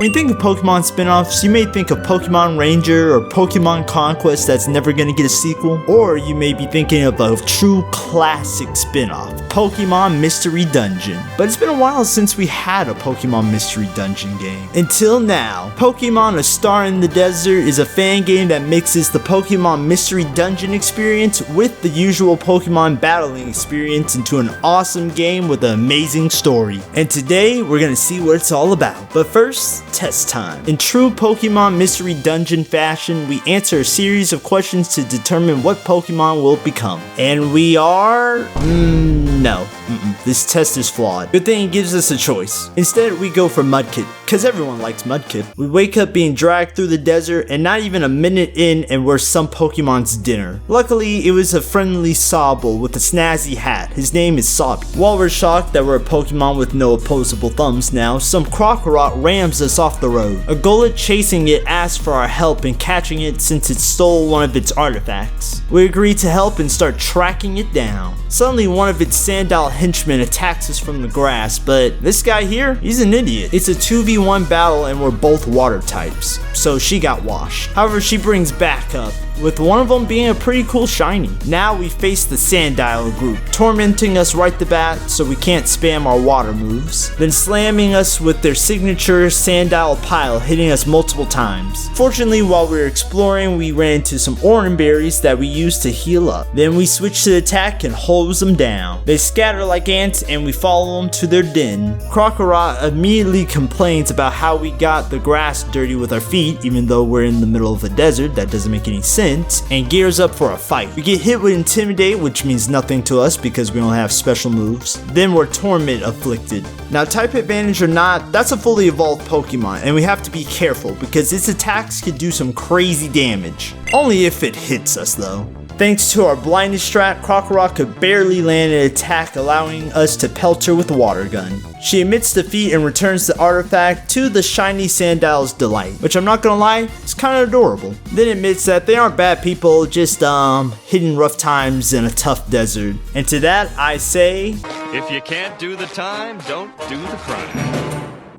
When you think of Pokemon spin-offs, you may think of Pokemon Ranger or Pokemon Conquest that's never gonna get a sequel, or you may be thinking of a true classic spin-off, Pokemon Mystery Dungeon. But it's been a while since we had a Pokemon Mystery Dungeon game. Until now, Pokemon A Star in the Desert is a fan game that mixes the Pokemon Mystery Dungeon experience with the usual Pokemon battling experience into an awesome game with an amazing story. And today, we're gonna see what it's all about. But first, test time. In true Pokemon Mystery Dungeon fashion, we answer a series of questions to determine what Pokemon will become. And we are... no. This test is flawed. Good thing it gives us a choice. Instead, we go for Mudkip, because everyone likes Mudkip. We wake up being dragged through the desert, and not even a minute in, and we're some Pokemon's dinner. Luckily, it was a friendly Sobble with a snazzy hat. His name is Sobby. While we're shocked that we're a Pokemon with no opposable thumbs now, some PokeRogue rams us off the road. A Golett chasing it asks for our help in catching it since it stole one of its artifacts. We agree to help and start tracking it down. Suddenly, one of its Sandile henchmen attacks us from the grass, but this guy here, he's an idiot. It's a 2v1 battle and we're both water types, so she got washed. However, she brings backup, with one of them being a pretty cool shiny. Now we face the Sandile group, tormenting us right the bat so we can't spam our water moves, then slamming us with their signature Sandile pile, hitting us multiple times. Fortunately, while we were exploring, we ran into some orange berries that we used to heal up. Then we switch to attack and hose them down. They scatter like ants and we follow them to their den. PokeRogue immediately complains about how we got the grass dirty with our feet, even though we're in the middle of a desert. That doesn't make any sense. And gears up for a fight. We get hit with Intimidate, which means nothing to us because we don't have special moves. Then we're Torment afflicted. Now, type advantage or not, that's a fully evolved Pokemon, and we have to be careful because its attacks can do some crazy damage. Only if it hits us though. Thanks to our blindness strat, PokeRogue could barely land an attack, allowing us to pelt her with a water gun. She admits defeat and returns the artifact to the shiny Sandile's delight, which I'm not gonna lie, it's kinda adorable. Then admits that they aren't bad people, just hitting rough times in a tough desert. And to that I say, if you can't do the time, don't do the crime.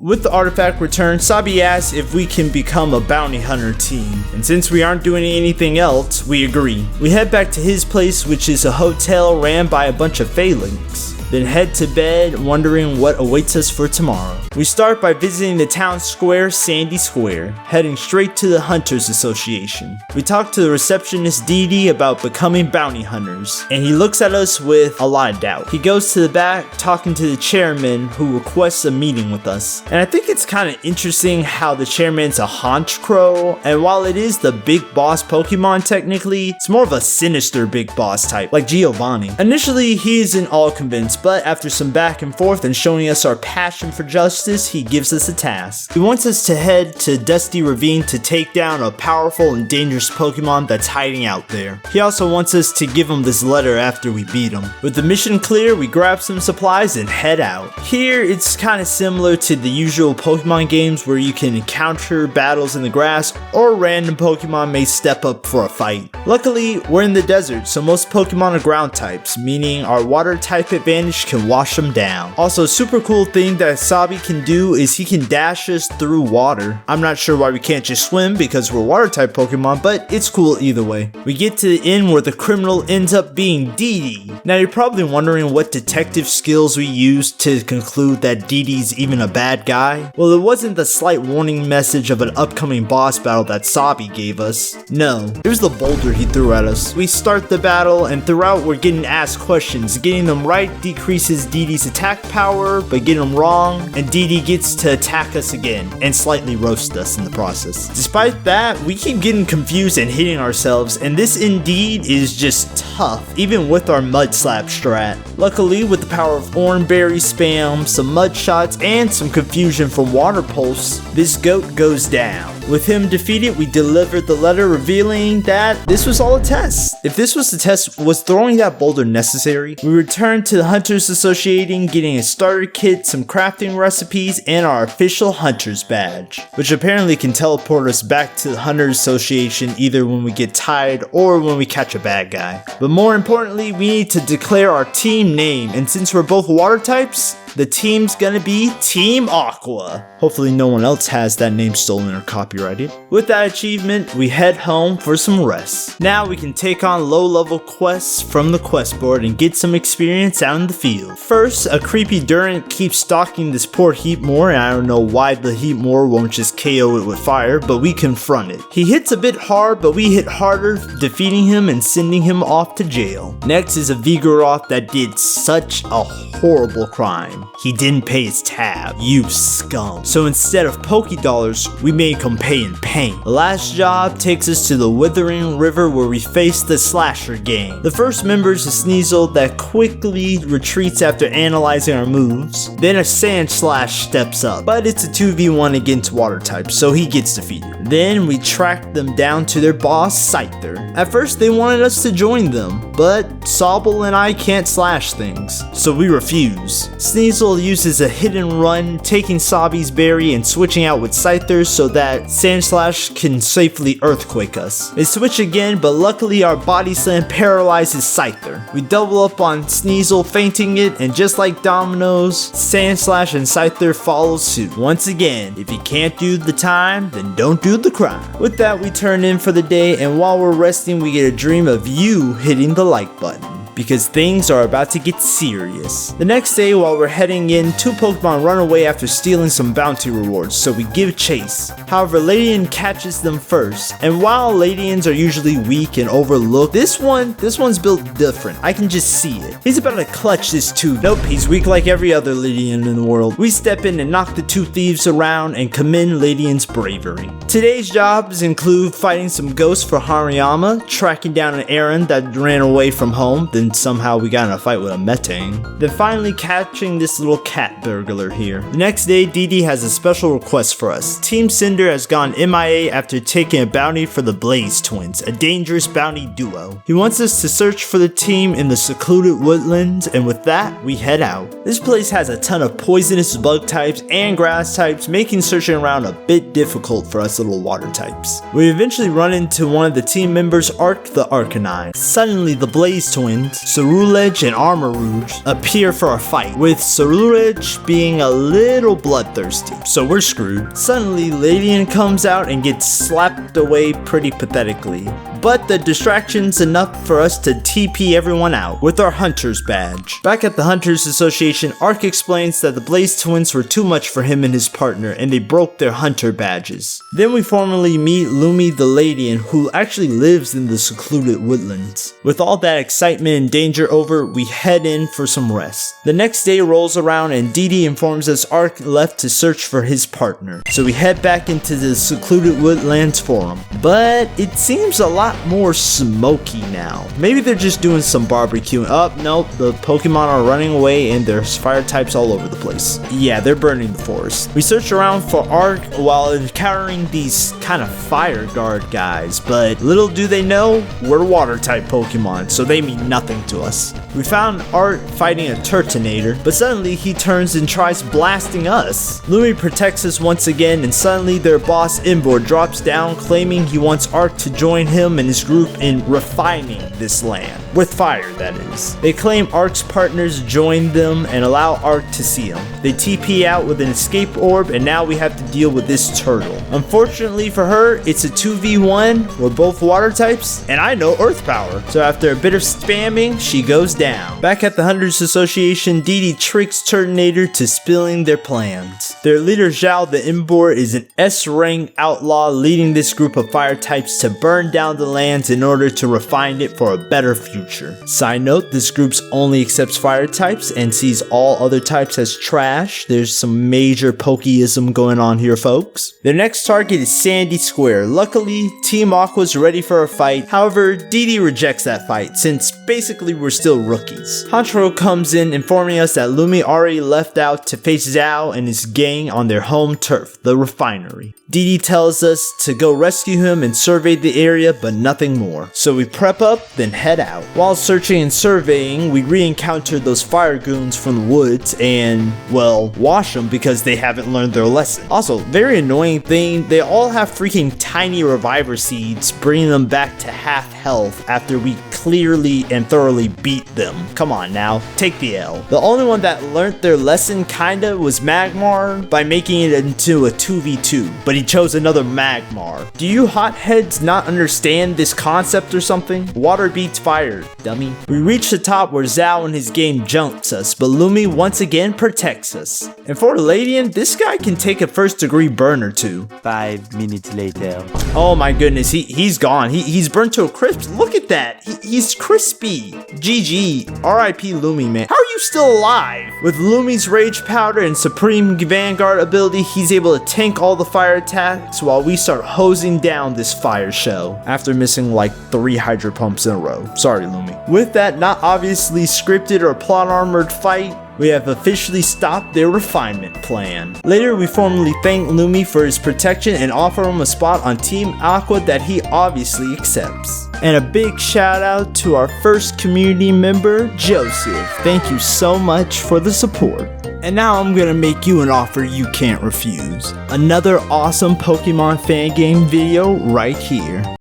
With the artifact returned, Sobby asks if we can become a bounty hunter team, and since we aren't doing anything else, we agree. We head back to his place, which is a hotel ran by a bunch of Phalanx. Then head to bed, wondering what awaits us for tomorrow. We start by visiting the town square, Sandy Square, heading straight to the Hunters Association. We talk to the receptionist Dee Dee about becoming bounty hunters, and he looks at us with a lot of doubt. He goes to the back, talking to the chairman, who requests a meeting with us. And I think it's kind of interesting how the chairman's a Honchkrow, and while it is the big boss Pokemon technically, it's more of a sinister big boss type, like Giovanni. Initially, he isn't all convinced, but after some back and forth and showing us our passion for justice, he gives us a task. He wants us to head to Dusty Ravine to take down a powerful and dangerous Pokemon that's hiding out there. He also wants us to give him this letter after we beat him. With the mission clear, we grab some supplies and head out. Here, it's kind of similar to the usual Pokemon games where you can encounter battles in the grass or random Pokemon may step up for a fight. Luckily, we're in the desert, so most Pokemon are ground types, meaning our water type advantage can wash them down. Also, super cool thing that Sobby can do is he can dash us through water. I'm not sure why we can't just swim because we're water type Pokemon, but it's cool either way. We get to the inn where the criminal ends up being Dee Dee. Now you're probably wondering what detective skills we used to conclude that Dee Dee's even a bad guy. Well, it wasn't the slight warning message of an upcoming boss battle that Sobby gave us. No, it was the boulder he threw at us. We start the battle and throughout we're getting asked questions. Getting them right decreases Dee Dee's attack power, but getting them wrong, and Dee Dee gets to attack us again and slightly roast us in the process. Despite that, we keep getting confused and hitting ourselves, and this indeed is just tough, even with our mud slap strat. Luckily, with the power of orange berry spam, some mud shots, and some confusion from water pulse, this goat goes down. With him defeated, we delivered the letter revealing that this was all a test. If this was the test, was throwing that boulder necessary? We returned to the Hunters Association, getting a starter kit, some crafting recipes, and our official Hunter's badge, which apparently can teleport us back to the Hunters Association either when we get tired or when we catch a bad guy. But more importantly, we need to declare our team name, and since we're both water types, the team's gonna be Team Aqua. Hopefully no one else has that name stolen or copyrighted. With that achievement, we head home for some rest. Now we can take on low-level quests from the quest board and get some experience out in the field. First, a creepy Durant keeps stalking this poor Heatmore, and I don't know why the Heatmore won't just KO it with fire, but we confront it. He hits a bit hard, but we hit harder, defeating him and sending him off to jail. Next is a Vigoroth that did such a horrible crime. He didn't pay his tab. You scum. So instead of Pokédollars, we made him pay in pain. The last job takes us to the Withering River where we face the Slasher gang. The first member is a Sneasel that quickly retreats after analyzing our moves. Then a Sand Slash steps up, but it's a 2v1 against water types, so he gets defeated. Then we track them down to their boss, Scyther. At first they wanted us to join them, but Sobble and I can't slash things, so we refuse. Sneasel uses a hit and run, taking Sabi's berry and switching out with Scyther so that Sandslash can safely earthquake us. They switch again, but luckily our body slam paralyzes Scyther. We double up on Sneasel, fainting it, and just like dominoes, Sandslash and Scyther follow suit. Once again, if you can't do the time, then don't do the crime. With that, we turn in for the day, and while we're resting, we get a dream of you hitting the like button, because things are about to get serious. The next day, while we're heading in, two Pokemon run away after stealing some bounty rewards, so we give chase. However, Ladian catches them first, and while Ladians are usually weak and overlooked, this one's built different. I can just see it. He's about to clutch this tube. Nope, he's weak like every other Ladian in the world. We step in and knock the two thieves around and commend Ladian's bravery. Today's jobs include fighting some ghosts for Hariyama, tracking down an errand that ran away from home, then somehow we got in a fight with a Metang. Then finally catching this little cat burglar here. The next day, Dee has a special request for us. Team Cinder has gone MIA after taking a bounty for the Blaze Twins, a dangerous bounty duo. He wants us to search for the team in the secluded woodlands, and with that, we head out. This place has a ton of poisonous bug types and grass types, making searching around a bit difficult for us little water types. We eventually run into one of the team members, Arc the Arcanine. Suddenly, the Blaze Twins, Cerulege and Armarouge, appear for a fight, with Cerulege being a little bloodthirsty, so we're screwed. Suddenly, Ladian comes out and gets slapped away pretty pathetically, but the distraction's enough for us to TP everyone out with our Hunter's badge. Back at the Hunters Association, Arc explains that the Blaze Twins were too much for him and his partner, and they broke their Hunter badges. Then we formally meet Lumi the Ladian, who actually lives in the secluded woodlands. With all that excitement and danger over, we head in for some rest. The next day rolls around and Dee informs us Arc left to search for his partner, so we head back into the secluded woodlands for him. But it seems a lot more smoky now. Maybe they're just doing some barbecuing. Oh, nope, the Pokemon are running away and there's fire types all over the place. Yeah, they're burning the forest. We search around for Arc while encountering these kind of fire guard guys, but little do they know, we're water type Pokemon, so they mean nothing to us. We found Arc fighting a Turtonator, but suddenly he turns and tries blasting us. Lumi protects us once again, and suddenly their boss Imbor drops down, claiming he wants Arc to join him and his group in refining this land. With fire, that is. They claim Arc's partners joined them and allow Arc to see them. They TP out with an escape orb, and now we have to deal with this turtle. Unfortunately for her, it's a 2v1. We're both water types, and I know earth power. So after a bit of spamming, she goes down. Back at the Hunters Association, Dee tricks Turtonator to spilling their plans. Their leader Zhao the Imbor is an S-rank outlaw, leading this group of fire types to burn down the lands in order to refine it for a better future. Side note, this group only accepts fire types and sees all other types as trash. There's some major Pokeism going on here, folks. Their next target is Sandy Square. Luckily, Team Aqua's ready for a fight. However, Dee rejects that fight since basically we're still rookies. Hantaro comes in informing us that Lumi already left out to face Zhao and his gang on their home turf, the refinery. Dee tells us to go rescue him and survey the area, but nothing more. So we prep up, then head out. While searching and surveying, we re-encounter those fire goons from the woods and, well, wash them because they haven't learned their lesson. Also, very annoying thing, they all have freaking tiny reviver seeds, bringing them back to half health after we clearly and thoroughly beat them. Come on now, take the L. The only one that learned their lesson kinda was Magmar by making it into a 2v2, but he chose another Magmar. Do you hotheads not understand this concept or something? Water beats fire, dummy. We reach the top where Zhao in his game jumps us, but Lumi once again protects us. And for Ladian, this guy can take a first degree burn or two. 5 minutes later. Oh my goodness, he's gone. He's burnt to a crisp. Look at that. He's crispy. GG. RIP Lumi, man. How are you still alive? With Lumi's Rage Powder and Supreme Vanguard ability, he's able to tank all the fire attacks while we start hosing down this fire show after missing like 3 Hydro Pumps in a row. Sorry, Lumi. With that not obviously scripted or plot armored fight, we have officially stopped their refinement plan. Later, we formally thank Lumi for his protection and offer him a spot on Team Aqua that he obviously accepts. And a big shout out to our first community member, Joseph. Thank you so much for the support. And now I'm gonna make you an offer you can't refuse. Another awesome Pokemon fan game video right here.